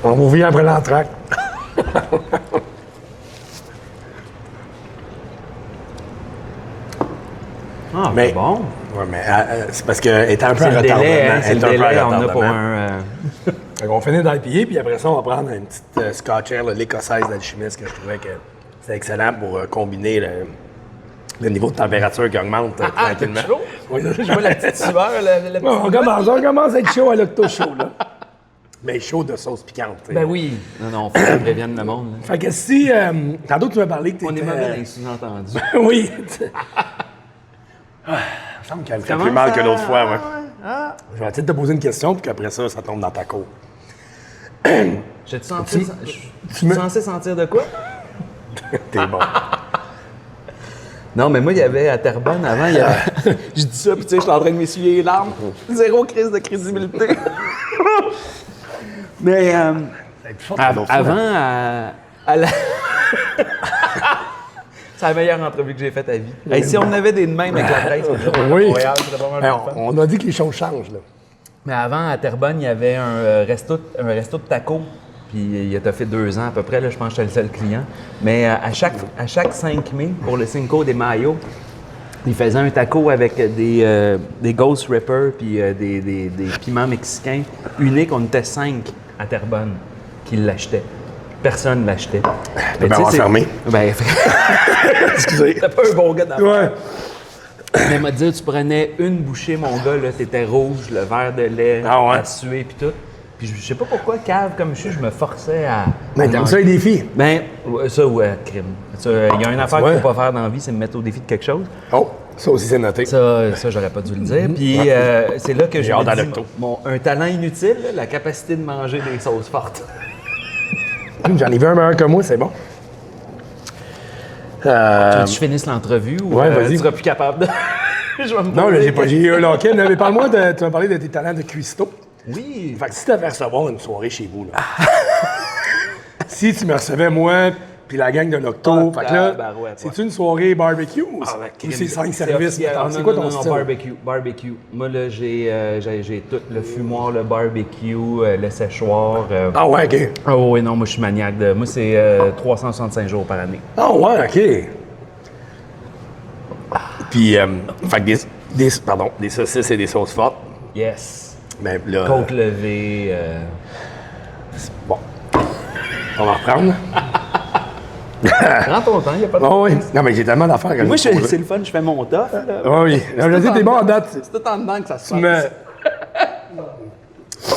On revient après l'entracte. Ah, mais c'est bon. Oui, mais c'est parce qu'elle est un peu en C'est le retardement. délai, hein, c'est le délai, on a pour on finit d'IPA, puis après ça, on va prendre une petite Scotch Ale, l'écossaise d'alchimiste, que je trouvais que c'est excellent pour combiner le niveau de température qui augmente tranquillement. Oui, je vois la petite sueur. On commence à être chaud à l'octo chaud, là. mais chaud de sauce piquante. T'sais. Ben oui. Non, faut qu'on prévienne le monde. Là. Fait que si... tantôt, tu m'as parlé que t'étais... On est mauvais dans les sous-entendus. Oui. Il me semble qu'elle fait plus mal que l'autre fois, ouais. Je vais peut-être te poser une question, puis qu'après ça, ça tombe dans ta cour. J'étais censé sentir de quoi? T'es bon. Non, mais moi, il y avait à Terrebonne, avant, il y avait... Je dis ça, puis tu sais, je suis en train de m'essuyer les larmes. Zéro crise de crédibilité. Mais avant, à la... C'est la meilleure entrevue que j'ai faite à vie. Hey, si on avait des de même avec la presse, oui. On a dit que les choses changent, là. Mais avant, à Terrebonne, il y avait un resto de tacos. Puis il a fait 2 ans à peu près, là, je pense que j'étais le seul client. Mais à chaque 5 mai, pour le Cinco de Mayo, il faisait un taco avec des Ghost Rippers puis des piments mexicains uniques. On était 5 à Terrebonne qui l'achetaient. Personne ne l'achetait. T'as bien fermé. Ben, excusez. T'es pas un bon gars d'affaires. Ouais. Mais m'a dit, tu prenais une bouchée, mon gars, là, t'étais rouge, le verre de lait, à suer puis tout. Puis je sais pas pourquoi, cave comme je me forçais à... Mais t'aimes ça les défis? Ben, ça, ouais, crime. Il y a une affaire qu'il faut pas faire dans la vie, c'est me mettre au défi de quelque chose. Oh, ça aussi c'est noté. Ça j'aurais pas dû le dire. Puis c'est là que j'ai un talent inutile, là, la capacité de manger des sauces fortes. J'en ai vu un meilleur que moi, c'est bon. Tu veux que je finisse l'entrevue ou tu seras plus capable de... Non, j'ai eu un lock-in. Mais parle-moi, tu m'as parlé de tes talents de cuistot. Oui. Fait que si tu avais recevoir une soirée chez vous, là. Si tu me recevais, moi, puis la gang de l'Octo, fait que là, c'est-tu une soirée barbecue ou c'est 5 services? C'est quoi ton style? Barbecue. Moi, là, j'ai tout, le fumoir, le barbecue, le séchoir. Ah ouais, OK. Ah oui, non, moi, je suis maniaque. Moi, c'est 365 jours par année. Ah ouais, OK. Puis, fait que des saucisses et des sauces fortes. Yes. Ben là... Côte levée. Bon. On va reprendre. Prends ton temps, il n'y a pas de problème. Oui. Non, mais j'ai tellement d'affaires que moi, c'est le fun, je fais mon tof. Oui. Je dis, t'es bon en date. C'est tout en dedans que ça se passe.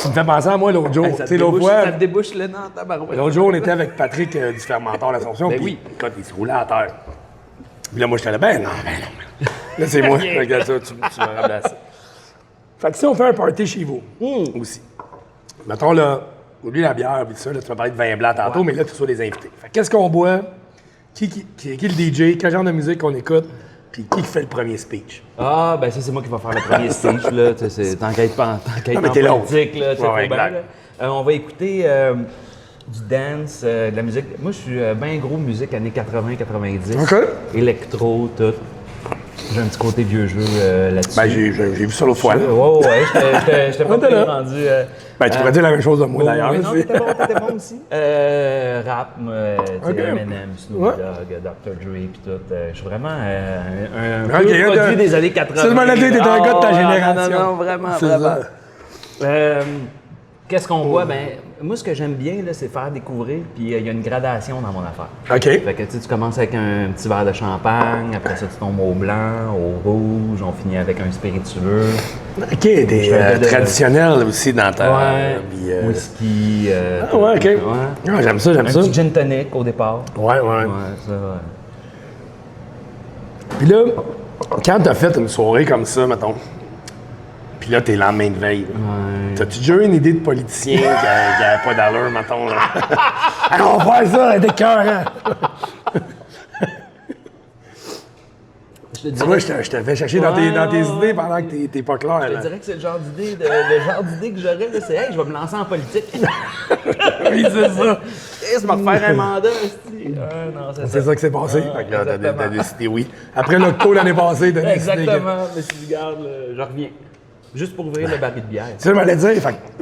Tu me fais penser à moi l'autre jour. Ça te débouche le nez en tabarouette. L'autre jour, on était avec Patrick du Fermentor l'Assomption. Ben oui. Quand il se roulait à terre. Puis là, moi, j'étais là, ben non. Là, c'est moi. Regarde ça, tu m'as remplacé. Fait que si on fait un party chez vous, aussi. Mettons, là, oublie la bière, puis ça, là, tu m'as parlé de vin blanc tantôt, mais là, tu sois des invités. Fait que qu'est-ce qu'on boit? Qui est le DJ? Quel genre de musique qu'on écoute? Puis qui fait le premier speech? Ah, ben ça, c'est moi qui vais faire le premier speech, là. T'enquêtes en politique, là. On va écouter du dance, de la musique. Moi, je suis bien gros musique années 80-90. OK. Électro, tout. J'ai un petit côté vieux jeu là-dessus. Ben, j'ai vu ça l'autre fois. Ouais, j'étais pas très rendu. Ben, tu pourrais dire la même chose de moi, d'ailleurs. Non, t'étais bon aussi. Rap, Eminem, Snoop Dogg, Dr. Dre, pis tout. Je suis vraiment un produit des années 80. C'est le maladie, t'es un gars de ta génération. Non, vraiment. Qu'est-ce qu'on voit? Ben, moi, ce que j'aime bien, là, c'est faire découvrir, puis il y a une gradation dans mon affaire. OK. Fait que tu commences avec un petit verre de champagne, après ça, tu tombes au blanc, au rouge, on finit avec un spiritueux. OK, t'es traditionnel aussi dans ta vie. Whisky. OK. Ouais. Ah, j'aime ça. Un petit gin tonic au départ. Ouais. Ça. Puis là, quand t'as fait une soirée comme ça, mettons, puis là, t'es lendemain de veille. Ouais. T'as-tu déjà eu une idée de politicien qui n'avait pas d'allure, mettons? Là? Alors, on va faire ça, elle était écœurant. Tu vois, je te fais chercher dans tes idées pendant que t'es pas clair. Je te dirais que c'est le genre d'idée que j'aurais, c'est « Hey, je vais me lancer en politique. » Oui, c'est ça. « Je vais me faire un mandat. » C'est ça qui s'est passé. Fait que là, t'as décidé oui. Après l'octo l'année passée, t'as décidé Exactement. Mais si je garde, je reviens. Juste pour ouvrir le baril de bière. Tu sais, je m'allais dire,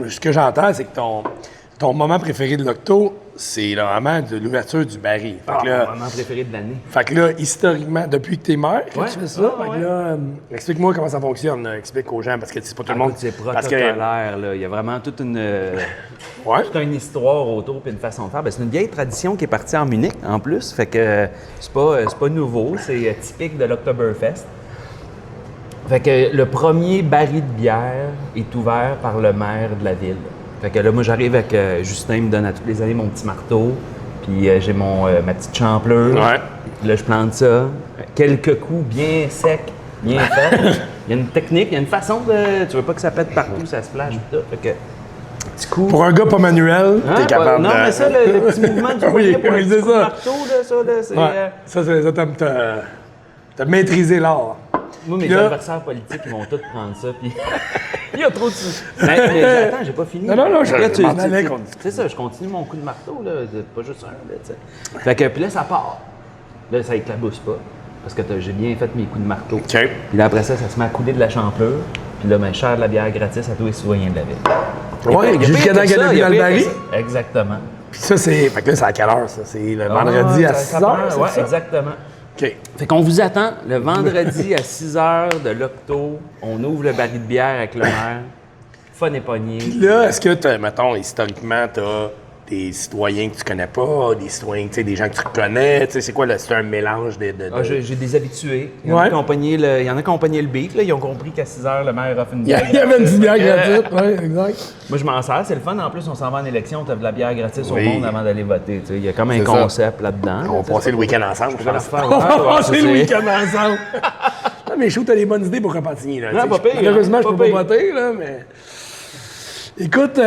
ce que j'entends, c'est que ton moment préféré de l'octo, c'est le moment de l'ouverture du baril. Mon moment préféré de l'année. Fait que là, historiquement, depuis que t'es mère, tu fais ça. Fait que là, explique-moi comment ça fonctionne. Explique aux gens, parce que c'est pas tout le monde. C'est protocolaire, là. Il y a vraiment toute une histoire autour et une façon de faire. C'est une vieille tradition qui est partie en Munich, en plus. Fait que c'est pas nouveau. C'est typique de l'Oktoberfest. Fait que le premier baril de bière est ouvert par le maire de la ville. Fait que là, moi, j'arrive avec Justin, il me donne à toutes les années mon petit marteau, puis j'ai ma petite champlure. Ouais. Là, je plante ça. Quelques coups bien secs, bien faits. Il y a une technique, il y a une façon de. Tu veux pas que ça pète partout, ça splash, tout. Fait que, petit coup. Pour un gars pas manuel, Hein? t'es capable non, de... mais ça, le petit mouvement du poignet pour un oui, petit c'est coup de ça. marteau, là, ça, là, c'est... Ouais. Ça, t'as maîtrisé l'art. Moi, mes Puis là- adversaires politiques, ils vont tous prendre ça, puis il y a trop de... mais attends, j'ai pas fini. Non, je Là, m'en allais qu'on discute. c'est ça, je continue mon coup de marteau, là, pas juste un, là, tu sais. Fait que, puis là, ça part. Là, ça éclabousse pas, parce que j'ai bien fait mes coups de marteau. OK. Puis là, après ça se met à couler de la champlure, puis là, ben, je sers de la bière gratis à tous les citoyens de la ville. Ouais, Il y a jusqu'à pire que ça, Ganabi il y a dans le pire que baril. ça. Exactement. Puis ça, c'est... Fait que là, c'est à quelle heure, ça? C'est le vendredi à 6 h, Oui, c'est ça? exactement. OK. Fait qu'on vous attend le vendredi à 6 h de l'Octo. On ouvre le baril de bière avec le maire. Fun et pogné. Là, est-ce que, mettons, historiquement, t'as des citoyens que tu connais pas, des citoyens, tu sais, des gens que tu reconnais, tu sais, c'est quoi, là, c'est un mélange de... Ah, j'ai des habitués. Il y en Ouais. a qui ont pogné le beat. Là. Ils ont compris qu'à 6 h, le maire offre une Il bière. y avait une petite bière gratuite. gratuite, oui, exact. Moi, je m'en sers. C'est le fun. En plus, on s'en va en élection. On a de la bière gratis au Oui. monde avant d'aller voter. Tu sais. Il y a comme un C'est ça. concept là-dedans. On va passer le week-end ensemble, je vais la pense. faire, On va ouais, passer ça, le c'est- week-end ensemble. Non, mais je trouve que t'as des bonnes idées pour Repentigny, là. Non, tu sais. pas pire, Malheureusement, hein, je peux pas pas pire. voter, là, mais... Écoute,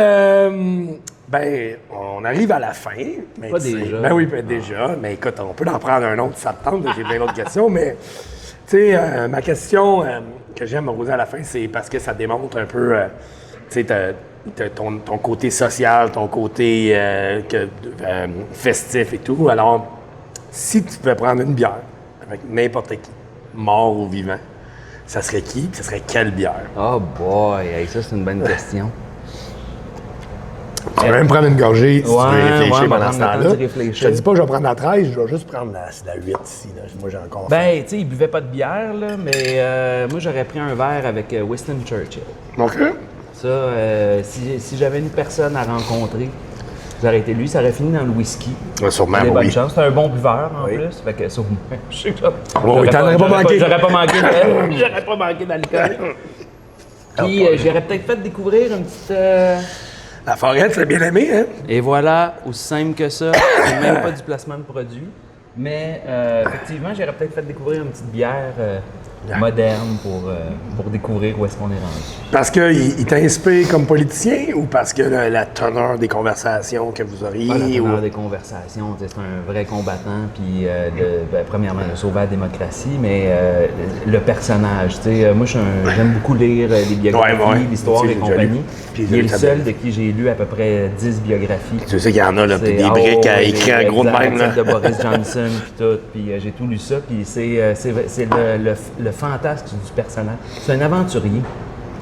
ben, on arrive à la fin. Mais Pas tu sais- déjà. Ben oui, ben déjà. Mais écoute, on peut en prendre un autre si ça te tente. J'ai plein d'autres questions, mais... Tu sais, ma question que j'aime me poser à la fin, c'est parce que ça démontre un peu, tu sais, t'as ton côté social, ton côté festif et tout. Alors, si tu pouvais prendre une bière avec n'importe qui, mort ou vivant, ça serait qui? Puis ça serait quelle bière? Oh boy, hey, ça c'est une bonne question. Tu peux même prendre une gorgée si tu veux Ouais, réfléchir ouais, on va pendant ce prendre le temps temps-là. d'y réfléchir. Je te dis pas que je vais prendre la 13, je vais juste prendre la 8 ici. Là. Moi, j'ai encore faim. Ben, tu sais, ils buvaient pas de bière, là, mais moi j'aurais pris un verre avec Winston Churchill. OK. Ça, si j'avais une personne à rencontrer, ça aurait été lui, ça aurait fini dans le whisky. Ouais, sûrement, Des bonnes oui. chances. C'est un bon buveur en Oui. plus. Fait que sûrement, je sais pas. oui, t'en aurais pas manqué. J'aurais pas manqué j'aurais pas manqué d'alcool. Puis j'aurais peut-être fait découvrir une petite. La forêt, tu l'as bien aimé, hein? Et voilà, aussi simple que ça. C'est même pas du placement de produit. Mais effectivement, j'aurais peut-être fait découvrir une petite bière moderne pour découvrir où est-ce qu'on est rendu. Parce qu'il t'inspire comme politicien ou parce que la teneur des conversations que vous auriez? Ah, la teneur ou... des conversations, tu sais, c'est un vrai combattant, puis premièrement, de sauver la démocratie, mais le personnage, tu sais, moi j'aime beaucoup lire les biographies, Ouais. l'histoire J'ai et déjà compagnie. lu. Puis Il est le j'ai seul lu. de qui j'ai lu à peu près 10 biographies. Tu sais qu'il y en a, là, puis C'est- des briques à oui, écrire en gros de exact, même, là. celle de Boris Johnson, puis tout. Puis j'ai tout lu ça, puis c'est le fantasme du personnage. C'est un aventurier.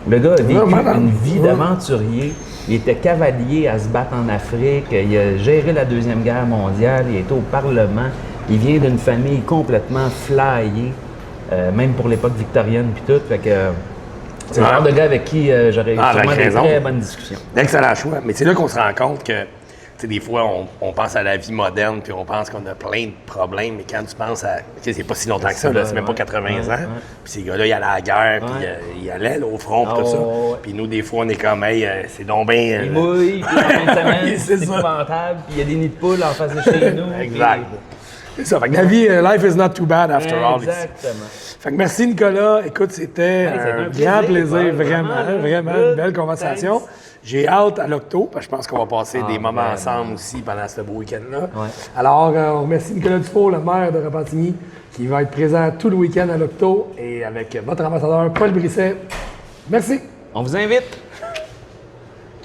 Le gars a vécu une vie d'aventurier. Il était cavalier à se battre en Afrique. Il a géré la Deuxième Guerre mondiale. Il était au Parlement. Il vient d'une famille complètement flyée, même pour l'époque victorienne, puis tout. Fait que c'est le genre de gars avec qui j'aurais eu sûrement avec des raison. très bonnes discussions. Excellent choix. Mais c'est là qu'on se rend compte que, tu sais, des fois, on pense à la vie moderne, puis on pense qu'on a plein de problèmes, mais quand tu penses à. Tu sais, c'est pas si longtemps que ça, là, c'est même pas 80 ans. Puis ces gars-là, ils allaient à la guerre, puis ils allaient là, au front, puis tout ça. Oh, ouais. Puis nous, des fois, on est comme, hey, c'est donc bien. Il mouille, puis en fin de semaine, Oui, c'est c'est ça. épouvantable, puis il y a des nids de poules en face de chez nous. Exact. C'est ça. Fait que la vie, life is not too bad after all. ici. Exactement. Fait que merci, Nicolas. Écoute, c'était c'était un un grand plaisir, plaisir, ouais, vraiment, vraiment, vraiment, good. une belle conversation. Thanks. J'ai hâte à l'Octo, parce que je pense qu'on va passer des moments vraiment. ensemble aussi pendant ce beau week-end-là. Ouais. Alors, on remercie Nicolas Dufault, le maire de Repentigny, qui va être présent tout le week-end à l'Octo, et avec votre ambassadeur, Paul Brisset. Merci. On vous invite.